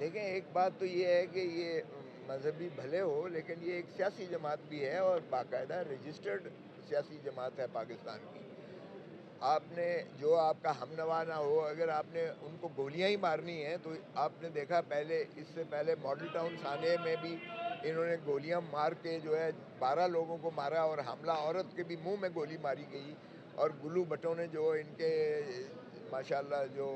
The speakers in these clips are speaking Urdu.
دیکھیں ایک بات تو یہ ہے کہ یہ مذہبی بھلے ہو لیکن یہ ایک سیاسی جماعت بھی ہے اور باقاعدہ رجسٹرڈ سیاسی جماعت ہے پاکستان کی. آپ نے جو آپ کا ہم نوا نہ ہو اگر آپ نے ان کو گولیاں ہی مارنی ہیں تو آپ نے دیکھا پہلے اس سے پہلے ماڈل ٹاؤن تھانے میں بھی انہوں نے گولیاں مار کے جو ہے 12 لوگوں کو مارا اور حاملہ عورت کے بھی منہ میں گولی ماری گئی. اور گلو بھٹوں نے جو ان کے ماشاءاللہ جو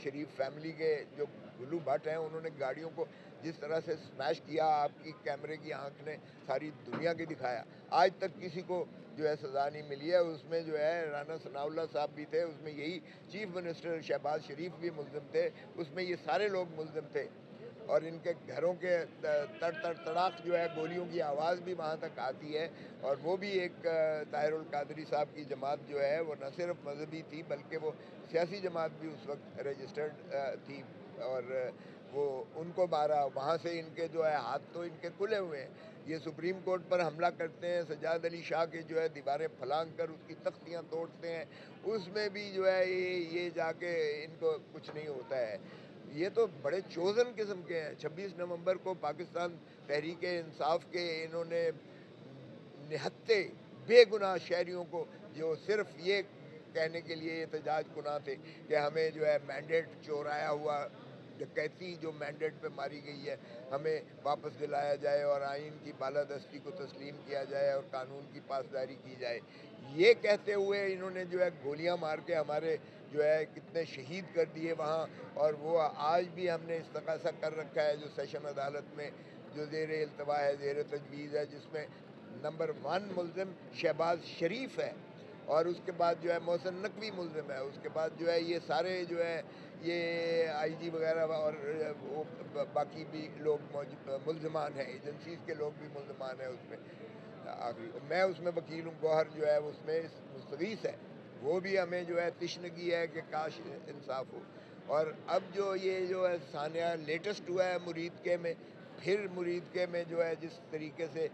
شریف فیملی کے جو گلو بھٹ ہیں انہوں نے گاڑیوں کو جس طرح سے سمیش کیا آپ کی کیمرے کی آنکھ نے ساری دنیا کی دکھایا. آج تک کسی کو جو ہے سزا نہیں ملی ہے. اس میں جو ہے رانا ثناء اللہ صاحب بھی تھے, اس میں یہی چیف منسٹر شہباز شریف بھی ملزم تھے, اس میں یہ سارے لوگ ملزم تھے. اور ان کے گھروں کے تڑ تڑ تڑاک جو ہے گولیوں کی آواز بھی وہاں تک آتی ہے. اور وہ بھی ایک طاہر القادری صاحب کی جماعت جو ہے وہ نہ صرف مذہبی تھی بلکہ وہ سیاسی جماعت بھی اس وقت رجسٹرڈ تھی. اور وہ ان کو مارا وہاں سے ان کے جو ہے ہاتھ تو ان کے کھلے ہوئے ہیں. یہ سپریم کورٹ پر حملہ کرتے ہیں, سجاد علی شاہ کے جو ہے دیواریں پھلانگ کر اس کی تختیاں توڑتے ہیں, اس میں بھی جو ہے یہ جا کے ان کو کچھ نہیں ہوتا ہے. یہ تو بڑے چوزن قسم کے ہیں. 26 نومبر کو پاکستان تحریک انصاف کے انہوں نے نہتے بے گناہ شہریوں کو جو صرف یہ کہنے کے لیے احتجاج کناں تھے کہ ہمیں جو ہے مینڈیٹ چورایا ہوا ڈکیتی جو مینڈیٹ پہ ماری گئی ہے ہمیں واپس دلایا جائے اور آئین کی بالادستی کو تسلیم کیا جائے اور قانون کی پاسداری کی جائے. یہ کہتے ہوئے انہوں نے جو ہے گولیاں مار کے ہمارے جو ہے کتنے شہید کر دیے وہاں. اور وہ آج بھی ہم نے استغاثہ کر رکھا ہے جو سیشن عدالت میں جو زیر التوا ہے, زیر تجویز ہے, جس میں نمبر 1 ملزم شہباز شریف ہے اور اس کے بعد جو ہے محسن نقوی ملزم ہے. اس کے بعد جو ہے یہ سارے جو ہے یہ آئی جی وغیرہ اور وہ باقی بھی لوگ ملزمان ہیں, ایجنسیز کے لوگ بھی ملزمان ہیں اس میں. آخری میں اس میں وکیل ہوں, گوہر جو ہے اس میں مستغیث ہے, وہ بھی ہمیں جو ہے تشنگی ہے کہ کاش انصاف ہو. اور اب جو یہ جو ہے ثانیہ لیٹسٹ ہوا ہے مرید کے میں, پھر مرید کے میں جو ہے جس طریقے سے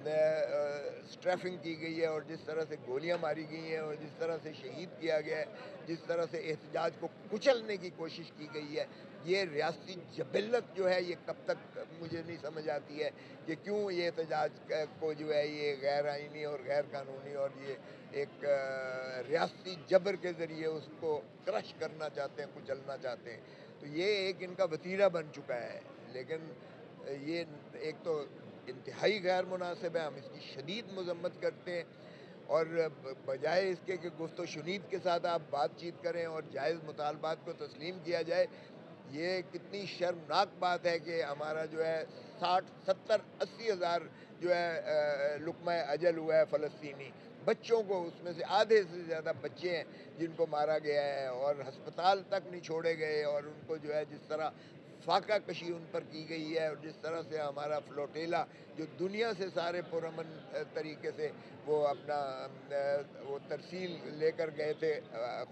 اسٹریفنگ کی گئی ہے اور جس طرح سے گولیاں ماری گئی ہیں اور جس طرح سے شہید کیا گیا ہے, جس طرح سے احتجاج کو کچلنے کی کوشش کی گئی ہے, یہ ریاستی جبلت جو ہے یہ کب تک مجھے نہیں سمجھ آتی ہے کہ کیوں یہ احتجاج کو جو ہے یہ غیر آئینی اور غیر قانونی اور یہ ایک ریاستی جبر کے ذریعے اس کو کرش کرنا چاہتے ہیں, کچلنا چاہتے ہیں. تو یہ ایک ان کا وتیرہ بن چکا ہے. لیکن یہ ایک تو انتہائی غیر مناسب ہے, ہم اس کی شدید مذمت کرتے ہیں. اور بجائے اس کے کہ گفت و شنید کے ساتھ آپ بات چیت کریں اور جائز مطالبات کو تسلیم کیا جائے, یہ کتنی شرمناک بات ہے کہ ہمارا جو ہے 60 70 80 ہزار جو ہے لقمہ اجل ہوا ہے فلسطینی بچوں کو, اس میں سے آدھے سے زیادہ بچے ہیں جن کو مارا گیا ہے اور ہسپتال تک نہیں چھوڑے گئے. اور ان کو جو ہے جس طرح فاقہ کشی ان پر کی گئی ہے اور جس طرح سے ہمارا فلوٹیلا جو دنیا سے سارے پرامن طریقے سے وہ اپنا وہ ترسیل لے کر گئے تھے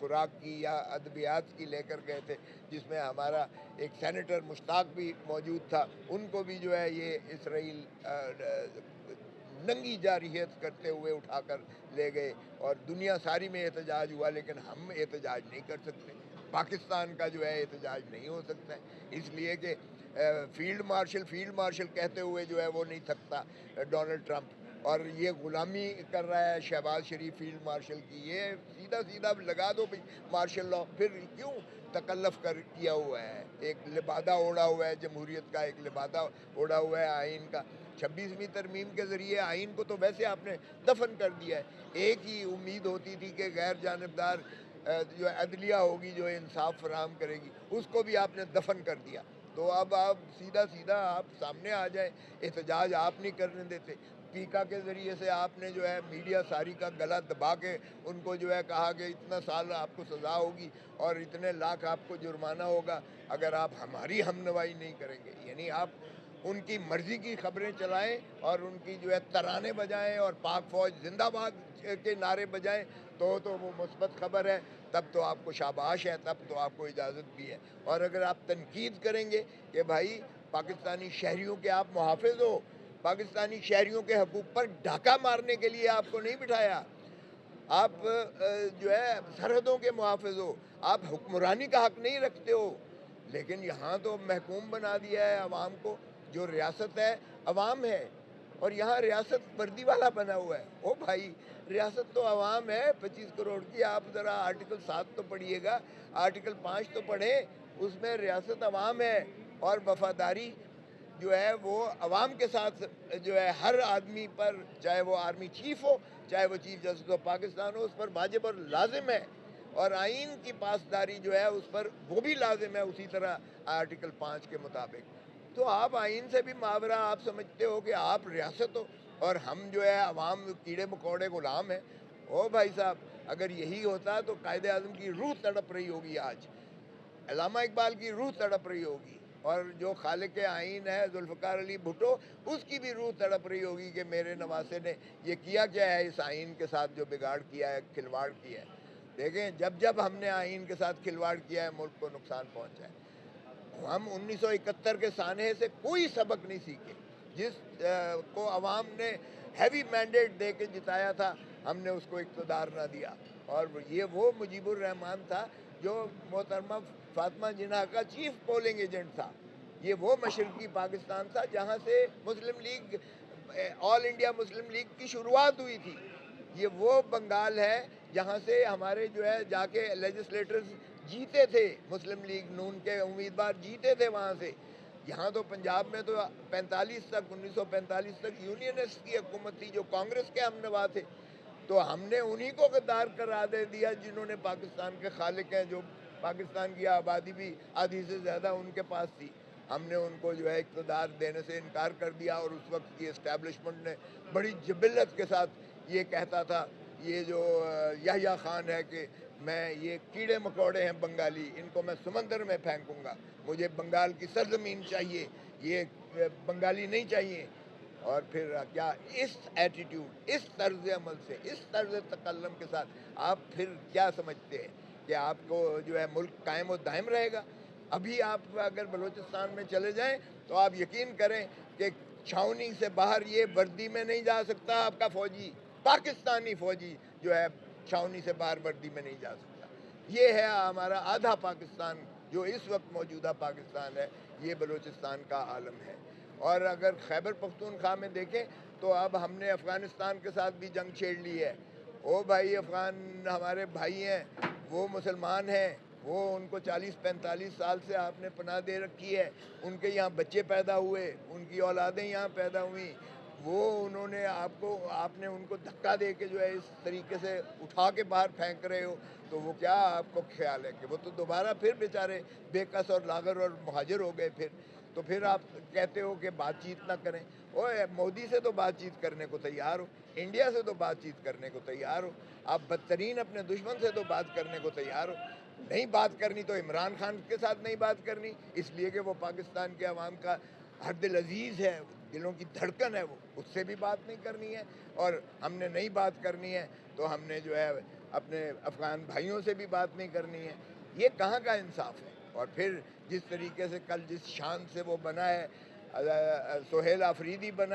خوراک کی یا ادویات کی لے کر گئے تھے, جس میں ہمارا ایک سینیٹر مشتاق بھی موجود تھا, ان کو بھی جو ہے یہ اسرائیل ننگی جارحیت کرتے ہوئے اٹھا کر لے گئے. اور دنیا ساری میں احتجاج ہوا لیکن ہم احتجاج نہیں کر سکتے, پاکستان کا جو ہے احتجاج نہیں ہو سکتا ہے, اس لیے کہ فیلڈ مارشل کہتے ہوئے جو ہے وہ نہیں تھکتا ڈونلڈ ٹرمپ. اور یہ غلامی کر رہا ہے شہباز شریف فیلڈ مارشل کی. یہ سیدھا سیدھا لگا دو بھائی مارشل لاء, پھر کیوں تکلف کیا ہوا ہے, ایک لبادہ اوڑھا ہوا ہے جمہوریت کا, ایک لبادہ اوڑھا ہوا ہے آئین کا. 26ویں ترمیم کے ذریعے آئین کو تو ویسے آپ نے دفن کر دیا ہے. ایک ہی امید ہوتی تھی کہ غیر جانبدار جو عدلیہ ہوگی جو انصاف فراہم کرے گی, اس کو بھی آپ نے دفن کر دیا. تو اب آپ سیدھا آپ سامنے آ جائیں, احتجاج آپ نہیں کرنے دیتے. پیکا کے ذریعے سے آپ نے جو ہے میڈیا ساری کا گلا دبا کے ان کو جو ہے کہا کہ اتنا سال آپ کو سزا ہوگی اور اتنے لاکھ آپ کو جرمانہ ہوگا اگر آپ ہماری ہمنوائی نہیں کریں گے. یعنی آپ ان کی مرضی کی خبریں چلائیں اور ان کی جو ہے ترانے بجائیں اور پاک فوج زندہ باد کے نعرے بجائیں تو وہ مثبت خبر ہے, تب تو آپ کو شاباش ہے, تب تو آپ کو اجازت بھی ہے. اور اگر آپ تنقید کریں گے کہ بھائی پاکستانی شہریوں کے آپ محافظ ہو, پاکستانی شہریوں کے حقوق پر ڈھاکہ مارنے کے لیے آپ کو نہیں بٹھایا, آپ جو ہے سرحدوں کے محافظ ہو, آپ حکمرانی کا حق نہیں رکھتے ہو, لیکن یہاں تو محکوم بنا دیا ہے عوام کو. جو ریاست ہے عوام ہے, اور یہاں ریاست وردی والا بنا ہوا ہے. او بھائی, ریاست تو عوام ہے 25 کروڑ کی. آپ ذرا آرٹیکل 7 تو پڑھیے گا, آرٹیکل 5 تو پڑھیں, اس میں ریاست عوام ہے, اور وفاداری جو ہے وہ عوام کے ساتھ جو ہے ہر آدمی پر, چاہے وہ آرمی چیف ہو, چاہے وہ چیف جسٹس آف پاکستان ہو, اس پر واجب اور لازم ہے. اور آئین کی پاسداری جو ہے اس پر وہ بھی لازم ہے اسی طرح آرٹیکل 5 کے مطابق. تو آپ آئین سے بھی ماورا آپ سمجھتے ہو کہ آپ ریاست ہو, اور ہم جو ہے عوام کیڑے مکوڑے غلام ہیں. او بھائی صاحب, اگر یہی ہوتا تو قائد اعظم کی روح تڑپ رہی ہوگی آج, علامہ اقبال کی روح تڑپ رہی ہوگی, اور جو خالق آئین ہے ذوالفقار علی بھٹو, اس کی بھی روح تڑپ رہی ہوگی کہ میرے نواسے نے یہ کیا کیا ہے اس آئین کے ساتھ, جو بگاڑ کیا ہے, کھلواڑ کیا ہے. دیکھیں, جب ہم نے آئین کے ساتھ کھلواڑ کیا ہے ملک کو نقصان پہنچا ہے. ہم 1971 کے سانحے سے کوئی سبق نہیں سیکھے. جس کو عوام نے ہیوی مینڈیٹ دے کے جتایا تھا, ہم نے اس کو اقتدار نہ دیا. اور یہ وہ مجیب الرحمان تھا جو محترمہ فاطمہ جناح کا چیف پولنگ ایجنٹ تھا. یہ وہ مشرقی پاکستان تھا جہاں سے مسلم لیگ, آل انڈیا مسلم لیگ کی شروعات ہوئی تھی. یہ وہ بنگال ہے جہاں سے ہمارے جو ہے جا کے لیجسلیٹرز جیتے تھے, مسلم لیگ نون کے امیدوار جیتے تھے وہاں سے. یہاں تو پنجاب میں تو 1945 تک یونینسٹ کی حکومت تھی جو کانگریس کے ہم نوا تھے. تو ہم نے انہی کو غدار قرار دے دیا جنہوں نے پاکستان کے خالق ہیں, جو پاکستان کی آبادی بھی آدھی سے زیادہ ان کے پاس تھی. ہم نے ان کو جو ہے اقتدار دینے سے انکار کر دیا, اور اس وقت کی اسٹیبلشمنٹ نے بڑی جبلت کے ساتھ یہ کہتا تھا, یہ جو یحییٰ خان ہے, کہ میں یہ کیڑے مکوڑے ہیں بنگالی, ان کو میں سمندر میں پھینکوں گا, مجھے بنگال کی سرزمین چاہیے, یہ بنگالی نہیں چاہیے. اور پھر کیا اس ایٹیٹیوڈ, اس طرز عمل سے, اس طرز تکلم کے ساتھ آپ پھر کیا سمجھتے ہیں کہ آپ کو جو ہے ملک قائم و دائم رہے گا؟ ابھی آپ اگر بلوچستان میں چلے جائیں تو آپ یقین کریں کہ چھاؤنی سے باہر یہ وردی میں نہیں جا سکتا آپ کا فوجی, پاکستانی فوجی جو ہے چھاؤنی سے باہر وردی میں نہیں جا سکتا. یہ ہے ہمارا آدھا پاکستان, جو اس وقت موجودہ پاکستان ہے, یہ بلوچستان کا عالم ہے. اور اگر خیبر پختونخوا میں دیکھیں تو اب ہم نے افغانستان کے ساتھ بھی جنگ چھیڑ لی ہے. او بھائی, افغان ہمارے بھائی ہیں, وہ مسلمان ہیں, وہ ان کو 40-45 سال سے آپ نے پناہ دے رکھی ہے, ان کے یہاں بچے پیدا ہوئے, ان کی اولادیں یہاں پیدا ہوئیں, وہ انہوں نے آپ نے ان کو دھکا دے کے جو ہے اس طریقے سے اٹھا کے باہر پھینک رہے ہو. تو وہ کیا آپ کو خیال ہے کہ وہ تو دوبارہ پھر بیچارے بے کس اور لاغر اور مہاجر ہو گئے پھر. تو پھر آپ کہتے ہو کہ بات چیت نہ کریں. اوے, مودی سے تو بات چیت کرنے کو تیار ہو, انڈیا سے تو بات چیت کرنے کو تیار ہو, آپ بدترین اپنے دشمن سے تو بات کرنے کو تیار ہو. نہیں بات کرنی تو عمران خان کے ساتھ نہیں بات کرنی, اس لیے کہ وہ پاکستان کے عوام کا ہر دل عزیز ہے, دلوں کی دھڑکن ہے, وہ اس سے بھی بات نہیں کرنی ہے. اور ہم نے نہیں بات کرنی ہے تو ہم نے جو ہے اپنے افغان بھائیوں سے بھی بات نہیں کرنی ہے. یہ کہاں کا انصاف ہے؟ اور پھر جس طریقے سے کل جس شان سے وہ بنا ہے, سہیل آفریدی بنا